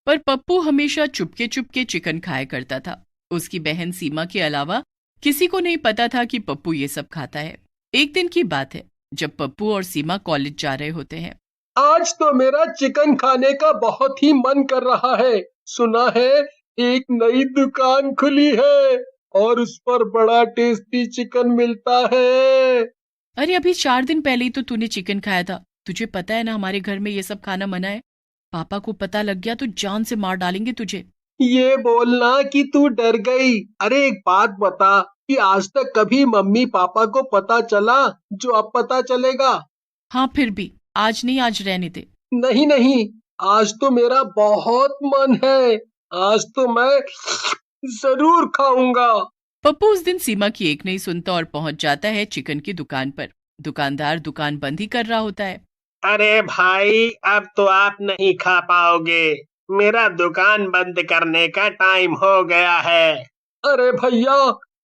पर पप्पू हमेशा चुपके चुपके चिकन खाया करता था। उसकी बहन सीमा के अलावा किसी को नहीं पता था कि पप्पू ये सब खाता है। एक दिन की बात है जब पप्पू और सीमा कॉलेज जा रहे होते हैं। आज तो मेरा चिकन खाने का बहुत ही मन कर रहा है। सुना है एक नई दुकान खुली है और उस पर बड़ा टेस्टी चिकन मिलता है। अरे अभी 4 दिन पहले ही तो तूने चिकन खाया था। तुझे पता है ना हमारे घर में ये सब खाना मना है। पापा को पता लग गया तो जान से मार डालेंगे तुझे। ये बोलना कि तू डर गई। अरे एक बात बता कि आज तक कभी मम्मी पापा को पता चला जो अब पता चलेगा? हाँ फिर भी आज नहीं, आज रहने दे। नहीं नहीं, आज तो मेरा बहुत मन है। आज तो मैं जरूर खाऊंगा। पप्पू उस दिन सीमा की एक नहीं सुनता और पहुंच जाता है चिकन की दुकान पर। दुकानदार दुकान बंद ही कर रहा होता है। अरे भाई, अब तो आप नहीं खा पाओगे। मेरा दुकान बंद करने का टाइम हो गया है। अरे भैया,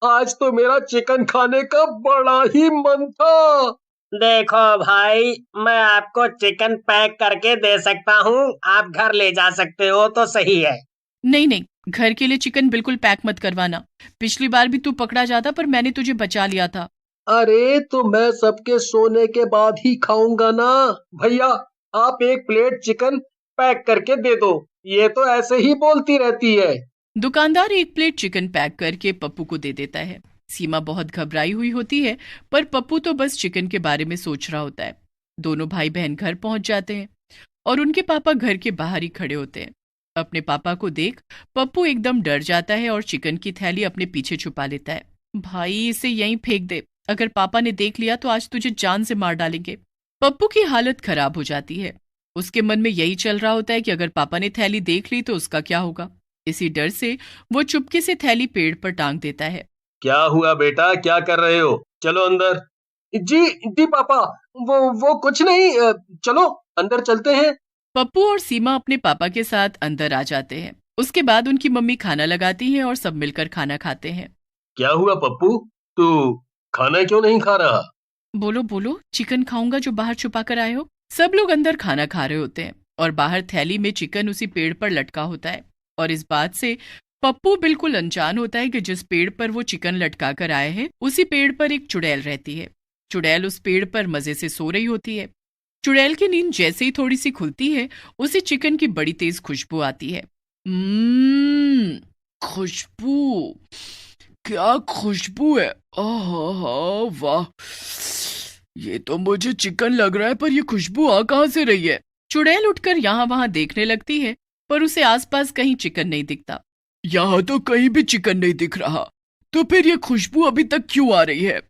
आज तो मेरा चिकन खाने का बड़ा ही मन था। देखो भाई, मैं आपको चिकन पैक करके दे सकता हूँ। आप घर ले जा सकते हो तो सही है। नहीं नहीं, घर के लिए चिकन बिल्कुल पैक मत करवाना। पिछली बार भी तू पकड़ा जाता पर मैंने तुझे बचा लिया था। अरे तो मैं सबके सोने के बाद ही खाऊंगा ना। भैया, आप एक प्लेट चिकन पैक करके दे दो। ये तो ऐसे ही बोलती रहती है। दुकानदार एक प्लेट चिकन पैक करके पप्पू को दे देता है। सीमा बहुत घबराई हुई होती है पर पप्पू तो बस चिकन के बारे में सोच रहा होता है। दोनों भाई बहन घर पहुंच जाते हैं और उनके पापा घर के बाहर ही खड़े होते हैं। अपने पापा को देख पप्पू एकदम डर जाता है और चिकन की थैली अपने पीछे छुपा लेता है। भाई इसे यहीं फेंक दे, अगर पापा ने देख लिया तो आज तुझे जान से मार डालेंगे। पप्पू की हालत खराब हो जाती है। उसके मन में यही चल रहा होता है कि अगर पापा ने थैली देख ली तो उसका क्या होगा। इसी डर से वो चुपके से थैली पेड़ पर टांग देता है। क्या हुआ बेटा, क्या कर रहे हो? चलो अंदर। जी जी पापा, वो कुछ नहीं। चलो अंदर चलते हैं। पप्पू और सीमा अपने पापा के साथ अंदर आ जाते हैं। उसके बाद उनकी मम्मी खाना लगाती है और सब मिलकर खाना खाते हैं। क्या हुआ पप्पू, तू खाना क्यों नहीं खा रहा? बोलो बोलो, चिकन खाऊंगा जो बाहर छुपा कर आए हो। सब लोग अंदर खाना खा रहे होते हैं और बाहर थैली में चिकन उसी पेड़ पर लटका होता है। और इस बात से पप्पू बिल्कुल अनजान होता है कि जिस पेड़ पर वो चिकन लटका कर आए हैं उसी पेड़ पर एक चुड़ैल रहती है। चुड़ैल उस पेड़ पर मजे से सो रही होती है। चुड़ैल की नींद जैसे ही थोड़ी सी खुलती है उसे चिकन की बड़ी तेज खुशबू आती है। खुशबू, क्या खुशबू है। आहा, वाह, ये तो मुझे चिकन लग रहा है पर ये खुशबू आ कहां से रही है। चुड़ैल उठकर यहाँ वहां देखने लगती है पर उसे आसपास कहीं चिकन नहीं दिखता। यहाँ तो कहीं भी चिकन नहीं दिख रहा, तो फिर ये खुशबू अभी तक क्यों आ रही है।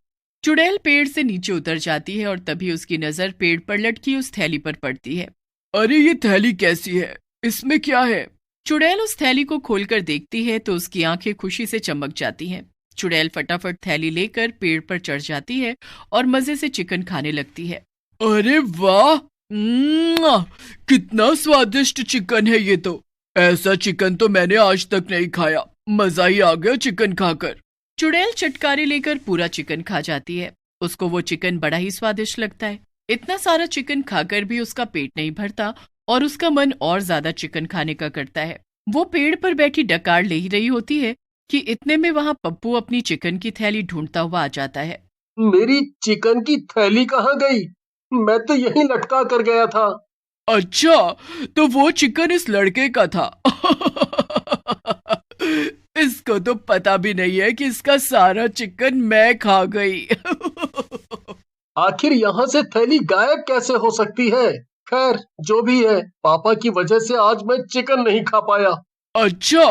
चुड़ैल पेड़ से नीचे उतर जाती है और तभी उसकी नजर पेड़ पर लटकी उस थैली पर पड़ती है। अरे ये थैली कैसी है, इसमें क्या है। चुड़ैल उस थैली को खोलकर देखती है तो उसकी आंखें खुशी से चमक जाती हैं। चुड़ैल फटाफट थैली लेकर पेड़ पर चढ़ जाती है और मजे से चिकन खाने लगती है। अरे वाह, कितना स्वादिष्ट चिकन है ये तो। ऐसा चिकन तो मैंने आज तक नहीं खाया। मजा ही आ गया चिकन खाकर। चुड़ैल चटकारे लेकर पूरा चिकन खा जाती है। उसको वो चिकन बड़ा ही स्वादिष्ट लगता है। इतना सारा चिकन खाकर भी उसका पेट नहीं भरता और उसका मन और ज्यादा चिकन खाने का करता है। वो पेड़ पर बैठी डकार ले ही रही होती है कि इतने में वहां पप्पू अपनी चिकन की थैली ढूंढता हुआ आ जाता है। मेरी चिकन की थैली कहाँ गई? मैं तो यहीं लटका कर गया था। अच्छा, तो वो चिकन इस लड़के का था। इसको तो पता भी नहीं है कि इसका सारा चिकन मैं खा गई। आखिर यहाँ से थैली गायब कैसे हो सकती है? खैर जो भी है, पापा की वजह से आज मैं चिकन नहीं खा पाया। अच्छा।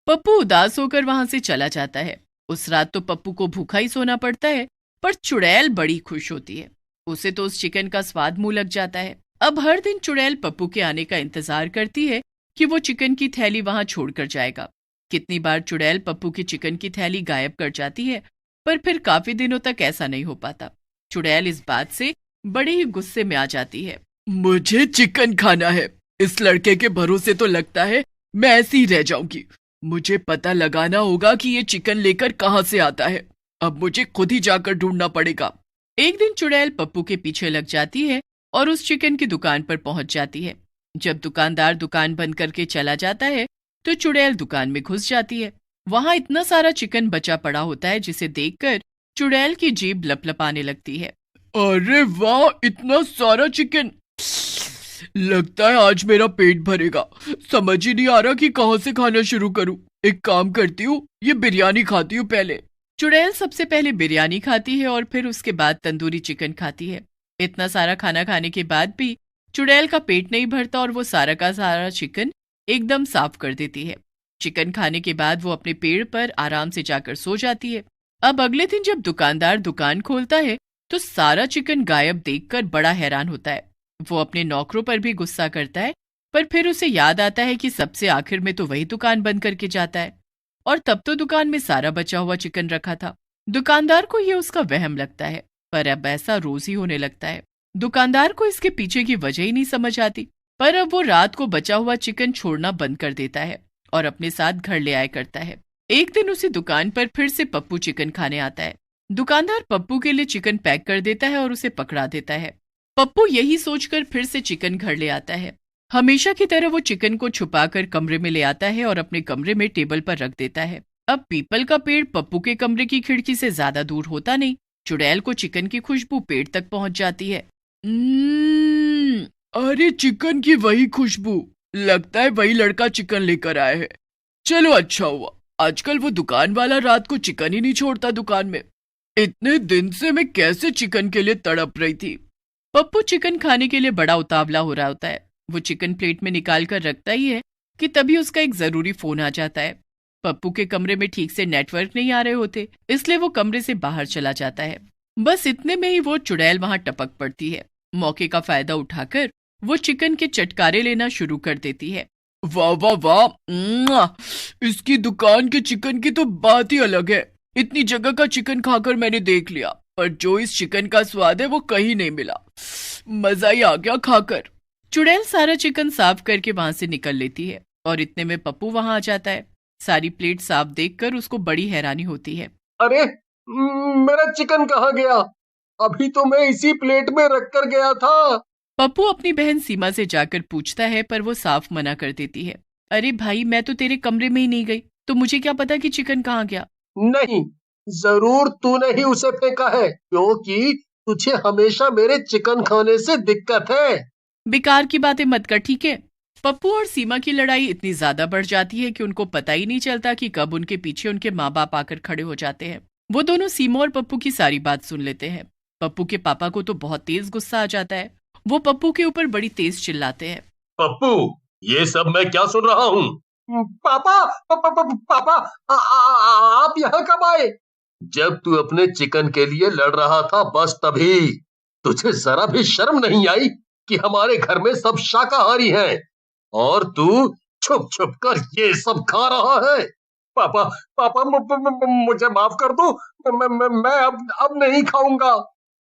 पप्पू उदास होकर वहां से चला जाता है। उस रात तो पप्पू को भूखा ही सोना पड़ता है पर चुड़ैल बड़ी खुश होती है। उसे तो उस चिकन का स्वाद मुंह लग जाता है। अब हर दिन चुड़ैल पप्पू के आने का इंतजार करती है कि वो चिकन की थैली वहां छोड़कर जाएगा। कितनी बार चुड़ैल पप्पू की चिकन की थैली गायब कर जाती है पर फिर काफी दिनों तक ऐसा नहीं हो पाता। चुड़ैल इस बात से बड़े ही गुस्से में आ जाती है। मुझे चिकन खाना है। इस लड़के के भरोसे तो लगता है मैं ऐसी ही रह जाऊंगी। मुझे पता लगाना होगा कि ये चिकन लेकर कहां से आता है। अब मुझे खुद ही जाकर ढूंढना पड़ेगा। एक दिन चुड़ैल पप्पू के पीछे लग जाती है और उस चिकन की दुकान पर पहुंच जाती है। जब दुकानदार दुकान बंद करके चला जाता है तो चुड़ैल दुकान में घुस जाती है। वहां इतना सारा चिकन बचा पड़ा होता है जिसे देखकर चुड़ैल की जीभ लपलपाने लगती है। अरे वाह, इतना सारा चिकन! लगता है आज मेरा पेट भरेगा। समझ ही नहीं आ रहा कि कहाँ से खाना शुरू करूं। एक काम करती हूँ, ये बिरयानी खाती हूँ पहले। चुड़ैल सबसे पहले बिरयानी खाती है और फिर उसके बाद तंदूरी चिकन खाती है। इतना सारा खाना खाने के बाद भी चुड़ैल का पेट नहीं भरता और वो सारा का सारा चिकन एकदम साफ कर देती है। चिकन खाने के बाद वो अपने पेड़ पर आराम से जाकर सो जाती है। अब अगले दिन जब दुकानदार दुकान खोलता है तो सारा चिकन गायब देखकर बड़ा हैरान होता है। वो अपने नौकरों पर भी गुस्सा करता है, पर फिर उसे याद आता है कि सबसे आखिर में तो वही दुकान बंद करके जाता है और तब तो दुकान में सारा बचा हुआ चिकन रखा था। दुकानदार को ये उसका वहम लगता है, पर अब ऐसा रोज ही होने लगता है। दुकानदार को इसके पीछे की वजह ही नहीं समझ आती, पर अब वो रात को बचा हुआ चिकन छोड़ना बंद कर देता है और अपने साथ घर ले आया करता है। एक दिन उसी दुकान पर फिर से पप्पू चिकन खाने आता है। दुकानदार पप्पू के लिए चिकन पैक कर देता है और उसे पकड़ा देता है। पप्पू यही सोचकर फिर से चिकन घर ले आता है। हमेशा की तरह वो चिकन को छुपाकर कमरे में ले आता है और अपने कमरे में टेबल पर रख देता है। अब पीपल का पेड़ पप्पू के कमरे की खिड़की से ज्यादा दूर होता नहीं। चुड़ैल को चिकन की खुशबू पेड़ तक पहुंच जाती है। अरे चिकन की वही खुशबू! लगता है वही लड़का चिकन लेकर आया है। चलो अच्छा हुआ, आजकल वो दुकान वाला रात को चिकन ही नहीं छोड़ता दुकान में। इतने दिन से मैं कैसे चिकन के लिए तड़प रही थी। पप्पू चिकन खाने के लिए बड़ा उतावला हो रहा होता है। वो चिकन प्लेट में निकाल कर रखता ही है कि तभी उसका एक जरूरी फोन आ जाता है। पप्पू के कमरे में ठीक से नेटवर्क नहीं आ रहे होते, इसलिए वो कमरे से बाहर चला जाता है। बस इतने में ही वो चुड़ैल वहां टपक पड़ती है। मौके का फायदा उठाकर वो चिकन के चटकारे लेना शुरू कर देती है। वाह वाह वाह! इसकी दुकान के चिकन की तो बात ही अलग है। इतनी जगह का चिकन खाकर मैंने देख लिया, पर जो इस चिकन का स्वाद है वो कहीं नहीं मिला। मजा ही आ गया खाकर। चुड़ैल सारा चिकन साफ करके वहां से निकल लेती है और इतने में पप्पू वहां आ जाता है। सारी प्लेट साफ देखकर उसको बड़ी हैरानी होती है। अरे मेरा चिकन कहाँ गया? अभी तो मैं इसी प्लेट में रख कर गया था। पप्पू अपनी बहन सीमा से जाकर पूछता है, पर वो साफ मना कर देती है। अरे भाई, मैं तो तेरे कमरे में ही नहीं गई, तो मुझे क्या पता कि चिकन कहाँ गया। नहीं, जरूर तूने ही उसे फेंका है, क्योंकि तुझे हमेशा मेरे चिकन खाने से दिक्कत है। बेकार की बातें मत कर, ठीक है। पप्पू और सीमा की लड़ाई इतनी ज्यादा बढ़ जाती है कि उनको पता ही नहीं चलता कि कब उनके पीछे उनके माँ बाप आकर खड़े हो जाते हैं। वो दोनों सीमा और पप्पू की सारी बात सुन लेते हैं। पप्पू के पापा को तो बहुत तेज गुस्सा आ जाता है। वो पप्पू के ऊपर बड़ी तेज चिल्लाते हैं। पप्पू, ये सब मैं क्या सुन रहा हूँ? पापा, पापा, आप यहाँ कब आए? जब तू अपने चिकन के लिए लड़ रहा था, बस तभी। तुझे जरा भी शर्म नहीं आई कि हमारे घर में सब शाकाहारी हैं और तू छुप छुप कर ये सब खा रहा है। पापा, पापा, मुझे माफ कर दो। मैं अब नहीं खाऊंगा।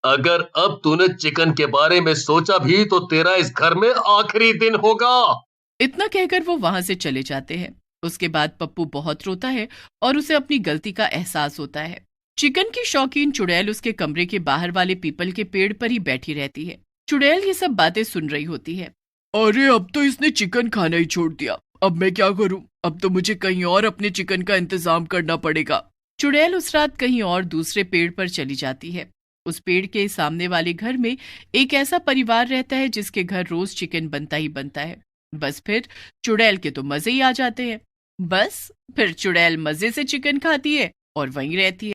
अगर अब तूने चिकन के बारे में सोचा भी तो तेरा इस घर में आखिरी दिन होगा। इतना कहकर वो वहां से चले जाते हैं। उसके बाद पप्पू बहुत रोता है और उसे अपनी गलती का एहसास होता है। चिकन की शौकीन चुड़ैल उसके कमरे के बाहर वाले पीपल के पेड़ पर ही बैठी रहती है। चुड़ैल ये सब बातें सुन रही होती है। अरे अब तो इसने चिकन खाना ही छोड़ दिया। अब मैं क्या करूं? अब तो मुझे कहीं और अपने चिकन का इंतजाम करना पड़ेगा। चुड़ैल उस रात कहीं और दूसरे पेड़ पर चली जाती है। उस पेड़ के सामने वाले घर में एक ऐसा परिवार रहता है जिसके घर रोज चिकन बनता ही बनता है। बस फिर चुड़ैल के तो मजे ही आ जाते हैं। बस फिर चुड़ैल मजे से चिकन खाती है और वहीं रहती है।